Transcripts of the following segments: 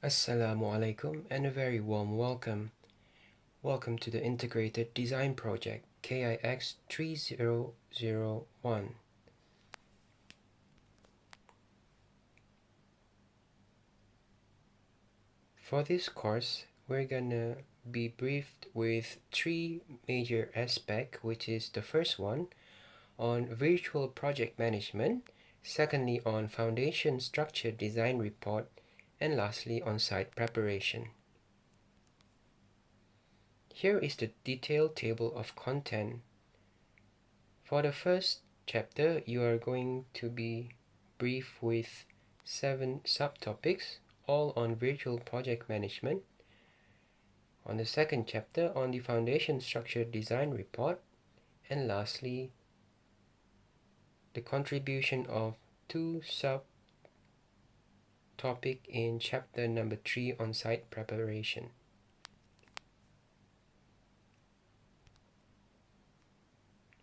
Assalamu alaikum and a very warm welcome. Welcome to the Integrated Design Project KIX 3001. For this course, we're gonna be briefed with three major aspects, which is the first one on virtual project management, secondly on foundation structure design report, and lastly on site preparation. Here is the detailed table of content. For the first chapter, you are going to be briefed with 7 subtopics, all on virtual project management. On the second chapter, on the foundation structure design report. And lastly, the contribution of 2 subtopics in chapter number 3 on site preparation.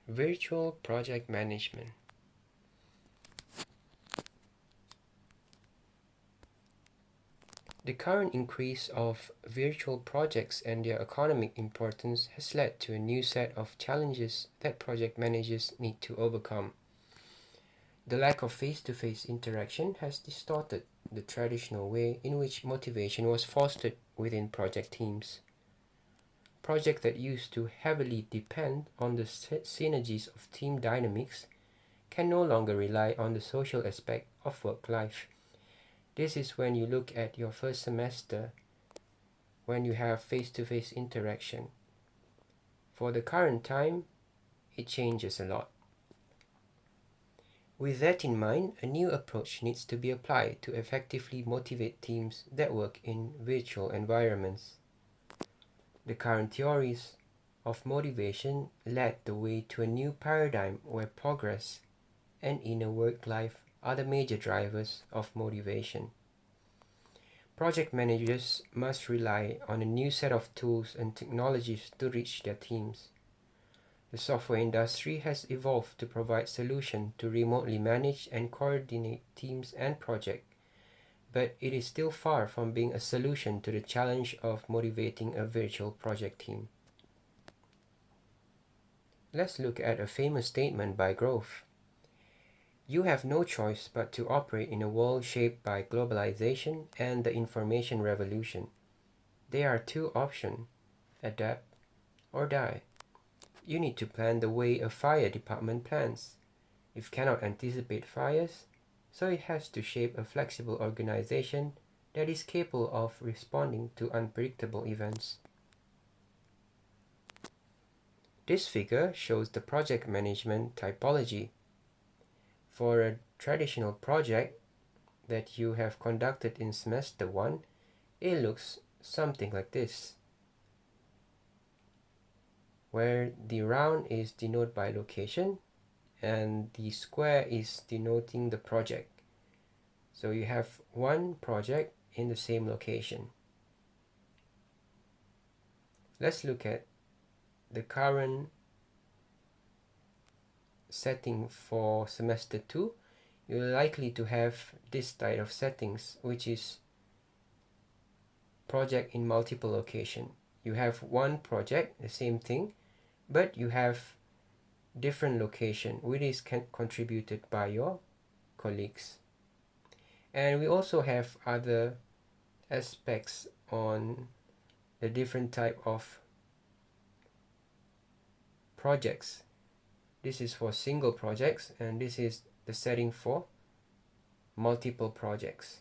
Virtual project management. The current increase of virtual projects and their economic importance has led to a new set of challenges that project managers need to overcome. The lack of face-to-face interaction has distorted the traditional way in which motivation was fostered within project teams. Projects that used to heavily depend on the synergies of team dynamics can no longer rely on the social aspect of work life. This is when you look at your first semester, when you have face-to-face interaction. For the current time, it changes a lot. With that in mind, a new approach needs to be applied to effectively motivate teams that work in virtual environments. The current theories of motivation led the way to a new paradigm where progress and inner work life are the major drivers of motivation. Project managers must rely on a new set of tools and technologies to reach their teams. The software industry has evolved to provide solutions to remotely manage and coordinate teams and projects, but it is still far from being a solution to the challenge of motivating a virtual project team. Let's look at a famous statement by Grove. You have no choice but to operate in a world shaped by globalization and the information revolution. There are two options: adapt or die. You need to plan the way a fire department plans. It cannot anticipate fires, so it has to shape a flexible organization that is capable of responding to unpredictable events. This figure shows the project management typology. For a traditional project that you have conducted in semester 1, it looks something like this, where the round is denoted by location and the square is denoting the project. So you have one project in the same location. Let's look at the current setting for semester 2. You're likely to have this type of settings, which is project in multiple location. You have one project, the same thing, but you have different location, which is contributed by your colleagues. And we also have other aspects on the different type of projects. This is for single projects, and this is the setting for multiple projects.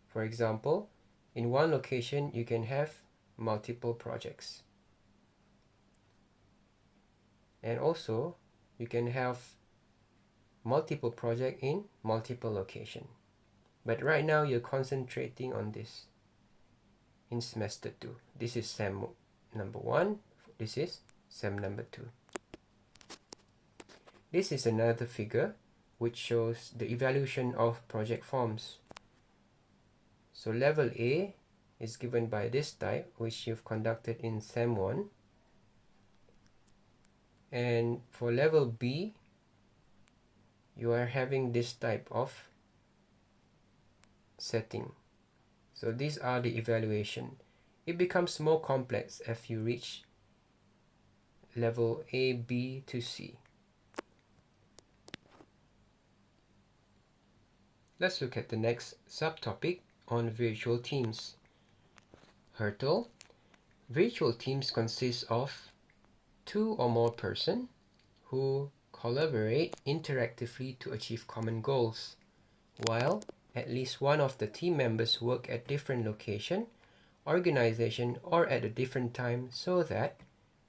For example, in one location you can have multiple projects. And also you can have multiple projects in multiple locations. But right now you're concentrating on this in semester 2. This is SEM number 1. This is SEM number 2. This is another figure which shows the evaluation of project forms. So level A is given by this type, which you've conducted in SEM 1. And for level B, you are having this type of setting. So these are the evaluation. It becomes more complex if you reach level A, B to C. Let's look at the next subtopic on virtual teams. Hurdle. Virtual teams consist of 2 or more persons who collaborate interactively to achieve common goals, while at least one of the team members work at different location, organization, or at a different time, so that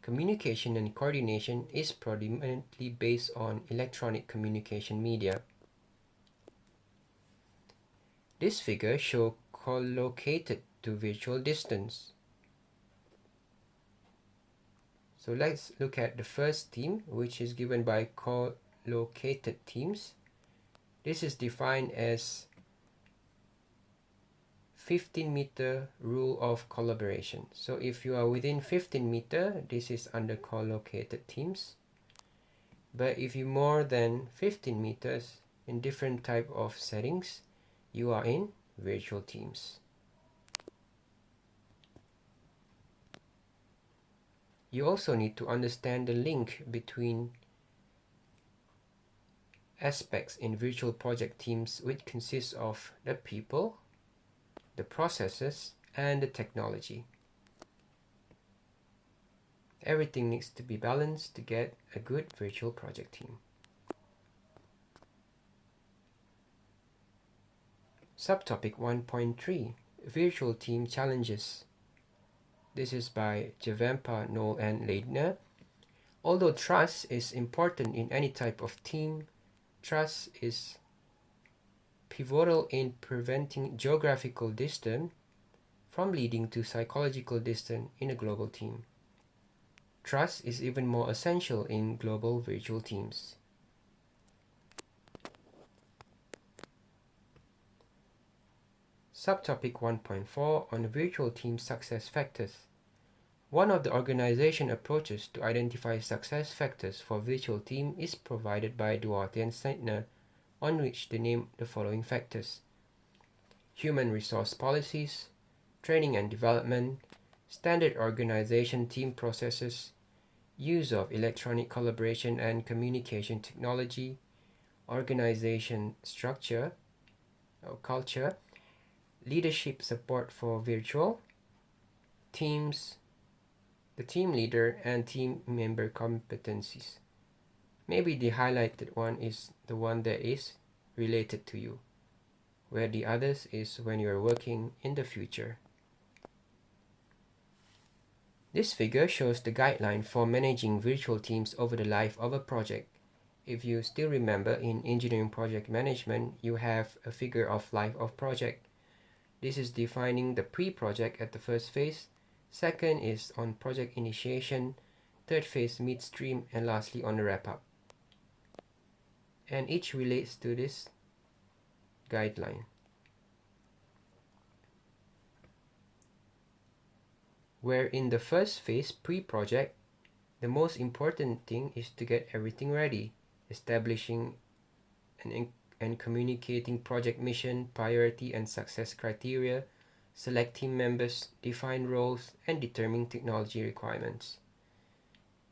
communication and coordination is predominantly based on electronic communication media. This figure shows collocated to virtual distance. So let's look at the first team, which is given by collocated teams. This is defined as 15-meter rule of collaboration. So if you are within 15 meter, this is under collocated teams. But if you more than 15 meters in different type of settings, you are in virtual teams. You also need to understand the link between aspects in virtual project teams, which consists of the people, the processes, and the technology. Everything needs to be balanced to get a good virtual project team. Subtopic 1.3, Virtual Team Challenges. This is by Javampa, Knoll, and Leidner. Although trust is important in any type of team, trust is pivotal in preventing geographical distance from leading to psychological distance in a global team. Trust is even more essential in global virtual teams. Subtopic 1.4 on virtual team success factors. One of the organization approaches to identify success factors for virtual team is provided by Duarte and Snyder, on which they name the following factors: human resource policies, training and development, standard organization team processes, use of electronic collaboration and communication technology, organization structure or culture, leadership support for virtual teams, the team leader, and team member competencies. Maybe the highlighted one is the one that is related to you, where the others is when you're working in the future. This figure shows the guideline for managing virtual teams over the life of a project. If you still remember, in engineering project management, you have a figure of life of project. This is defining the pre-project at the first phase. Second is on project initiation. Third phase midstream, and lastly on the wrap-up. And each relates to this guideline. Where in the first phase, pre-project, the most important thing is to get everything ready, establishing and communicating project mission, priority and success criteria, select team members, define roles, and determine technology requirements.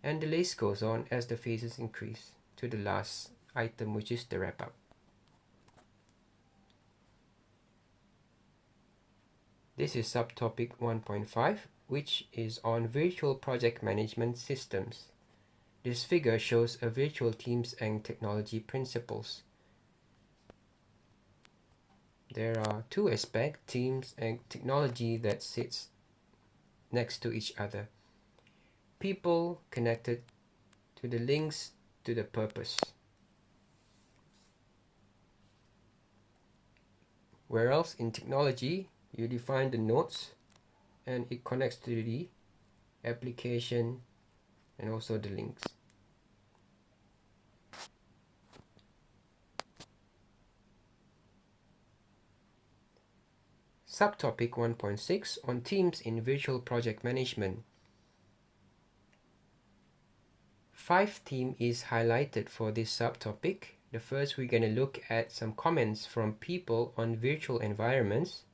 And the list goes on as the phases increase to the last item, which is the wrap-up. This is subtopic 1.5, which is on virtual project management systems. This figure shows a virtual teams and technology principles. There are two aspects, teams and technology, that sits next to each other. People connected to the links to the purpose. Whereas in technology, you define the nodes and it connects to the application and also the links. Subtopic 1.6 on teams in virtual project management. 5 themes is highlighted for this subtopic. The first, we're going to look at some comments from people on virtual environments.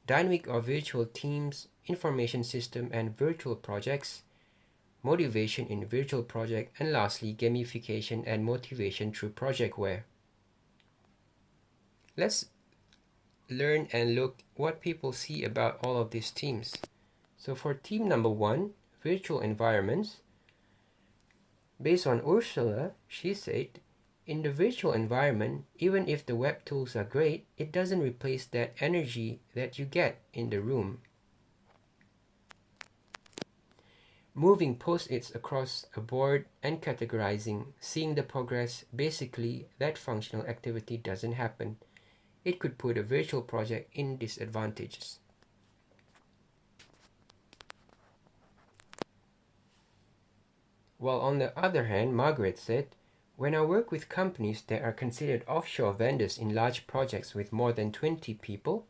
dynamic of virtual teams, information system and virtual projects, motivation in virtual project, and lastly, gamification and motivation through projectware. Let's learn and look what people see about all of these teams. So for team number 1, virtual environments, based on Ursula, she said, in the virtual environment, even if the web tools are great, it doesn't replace that energy that you get in the room. Moving post-its across a board and categorizing, seeing the progress, basically that functional activity doesn't happen. It could put a virtual project in disadvantages. While on the other hand, Margaret said, when I work with companies that are considered offshore vendors in large projects with more than 20 people,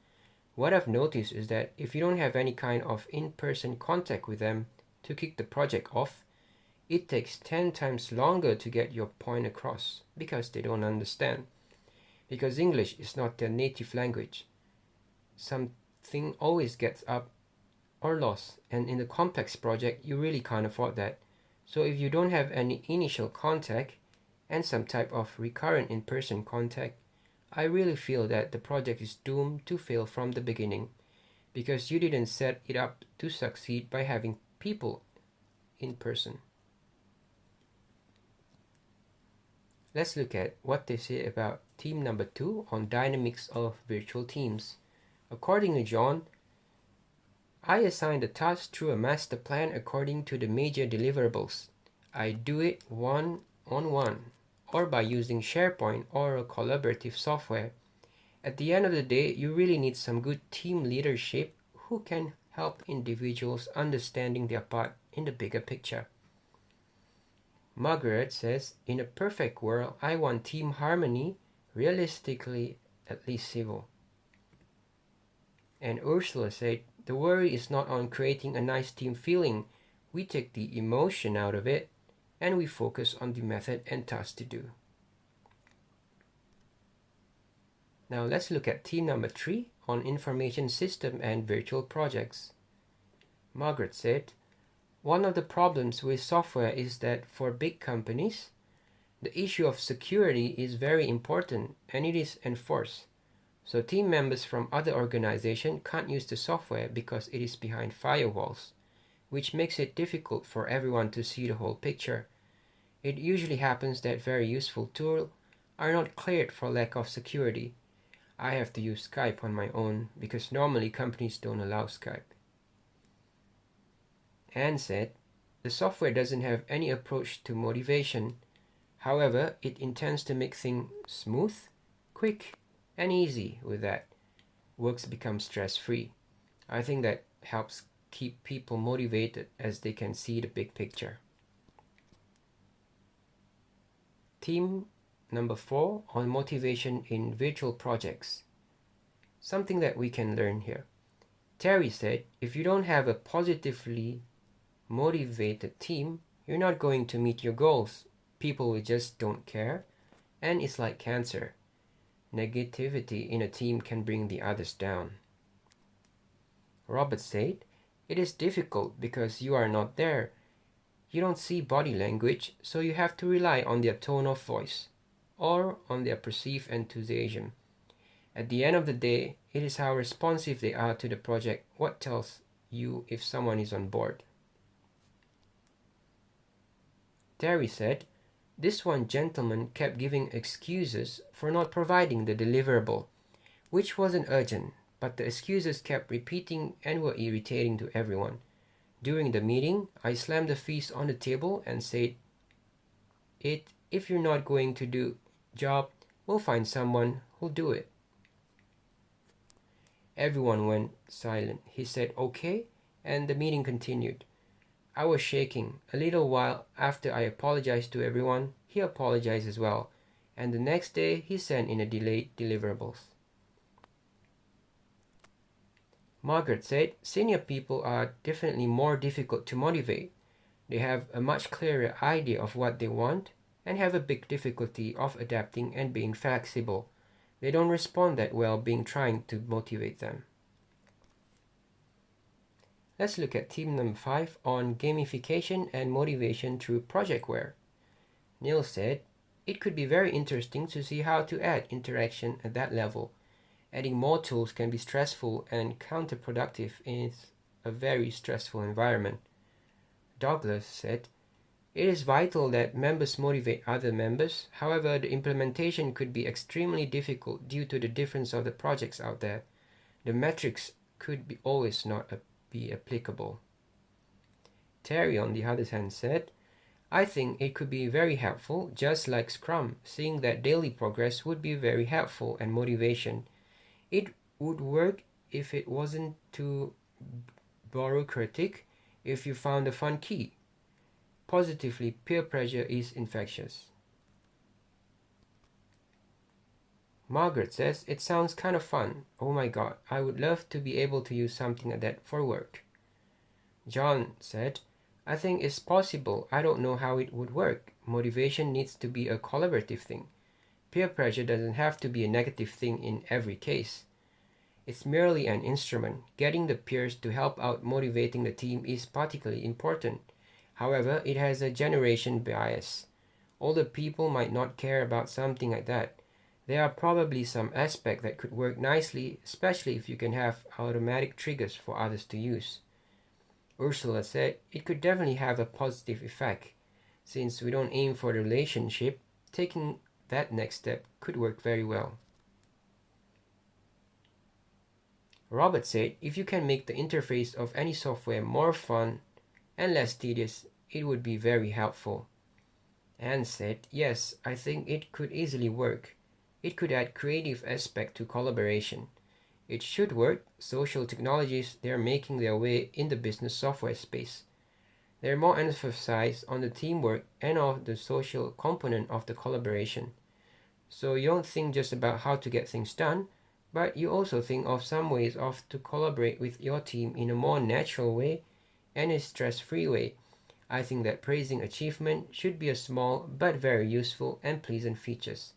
what I've noticed is that if you don't have any kind of in-person contact with them to kick the project off, it takes 10 times longer to get your point across because they don't understand. Because English is not their native language. Something always gets up or lost, and in a complex project, you really can't afford that. So if you don't have any initial contact and some type of recurrent in-person contact, I really feel that the project is doomed to fail from the beginning because you didn't set it up to succeed by having people in person. Let's look at what they say about team number 2 on dynamics of virtual teams. According to John, I assign the task through a master plan according to the major deliverables. I do it one-on-one or by using SharePoint or a collaborative software. At the end of the day, you really need some good team leadership who can help individuals understanding their part in the bigger picture. Margaret says, in a perfect world, I want team harmony, realistically at least civil. And Ursula said, the worry is not on creating a nice team feeling. We take the emotion out of it and we focus on the method and task to do. Now let's look at team number 3 on information system and virtual projects. Margaret said, one of the problems with software is that for big companies, the issue of security is very important and it is enforced. So team members from other organizations can't use the software because it is behind firewalls, which makes it difficult for everyone to see the whole picture. It usually happens that very useful tools are not cleared for lack of security. I have to use Skype on my own because normally companies don't allow Skype. Anne said, the software doesn't have any approach to motivation. However, it intends to make things smooth, quick, and easy. With that, works become stress-free. I think that helps keep people motivated as they can see the big picture. Team number 4 on motivation in virtual projects. Something that we can learn here. Terry said, if you don't have a positively motivated team, you're not going to meet your goals. People will just don't care, and it's like cancer. Negativity in a team can bring the others down. Robert said, it is difficult because you are not there. You don't see body language, so you have to rely on their tone of voice or on their perceived enthusiasm. At the end of the day, it is how responsive they are to the project what tells you if someone is on board. Terry said, this one gentleman kept giving excuses for not providing the deliverable, which wasn't urgent, but the excuses kept repeating and were irritating to everyone. During the meeting, I slammed the fist on the table and said, if you're not going to do job, we'll find someone who'll do it. Everyone went silent. He said, okay, and the meeting continued. I was shaking. A little while after I apologized to everyone, he apologized as well, and the next day he sent in a delayed deliverables. Margaret said, senior people are definitely more difficult to motivate. They have a much clearer idea of what they want and have a big difficulty of adapting and being flexible. They don't respond that well being trying to motivate them. Let's look at tip number 5 on gamification and motivation through projectware. Neil said, it could be very interesting to see how to add interaction at that level. Adding more tools can be stressful and counterproductive in a very stressful environment. Douglas said, it is vital that members motivate other members. However, the implementation could be extremely difficult due to the difference of the projects out there. The metrics could be always not be applicable. Terry, on the other hand, said, I think it could be very helpful, just like Scrum. Seeing that daily progress would be very helpful and motivation. It would work if it wasn't too bureaucratic, if you found a fun key. Positively, peer pressure is infectious. Margaret says, it sounds kind of fun. Oh my god, I would love to be able to use something like that for work. John said, I think it's possible. I don't know how it would work. Motivation needs to be a collaborative thing. Peer pressure doesn't have to be a negative thing in every case. It's merely an instrument. Getting the peers to help out motivating the team is particularly important. However, it has a generation bias. Older people might not care about something like that. There are probably some aspects that could work nicely, especially if you can have automatic triggers for others to use. Ursula said it could definitely have a positive effect. Since we don't aim for the relationship, taking that next step could work very well. Robert said if you can make the interface of any software more fun and less tedious, it would be very helpful. Anne said, yes, I think it could easily work. It could add creative aspect to collaboration. It should work. Social technologies, they are making their way in the business software space. They're more emphasized on the teamwork and of the social component of the collaboration. So you don't think just about how to get things done, but you also think of some ways of to collaborate with your team in a more natural way and a stress-free way. I think that praising achievement should be a small but very useful and pleasant features.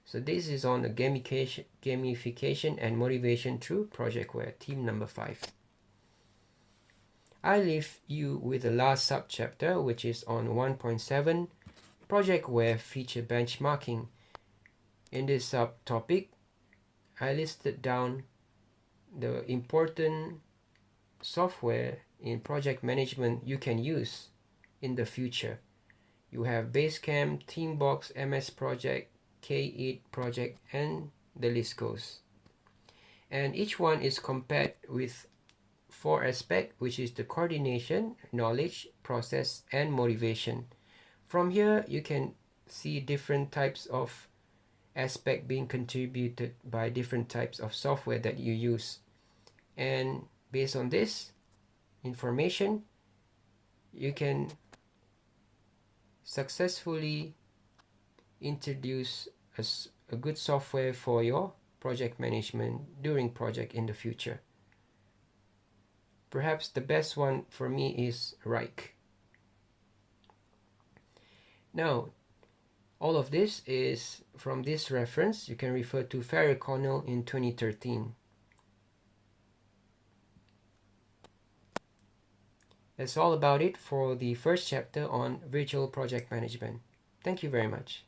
So this is on the gamification and motivation through projectware, team number 5. I leave you with the last subchapter, which is on 1.7, projectware feature benchmarking. In this subtopic, I listed down the important software in project management you can use in the future. You have Basecamp, Teambox, MS Project, K8 Project, and the list goes. And each one is compared with 4 aspects, which is the coordination, knowledge, process, and motivation. From here, you can see different types of aspect being contributed by different types of software that you use. And based on this information, you can successfully introduce a good software for your project management during project in the future. Perhaps the best one for me is Rike. Now, all of this is from this reference. You can refer to Farrer Connell in 2013. That's all about it for the first chapter on virtual project management. Thank you very much.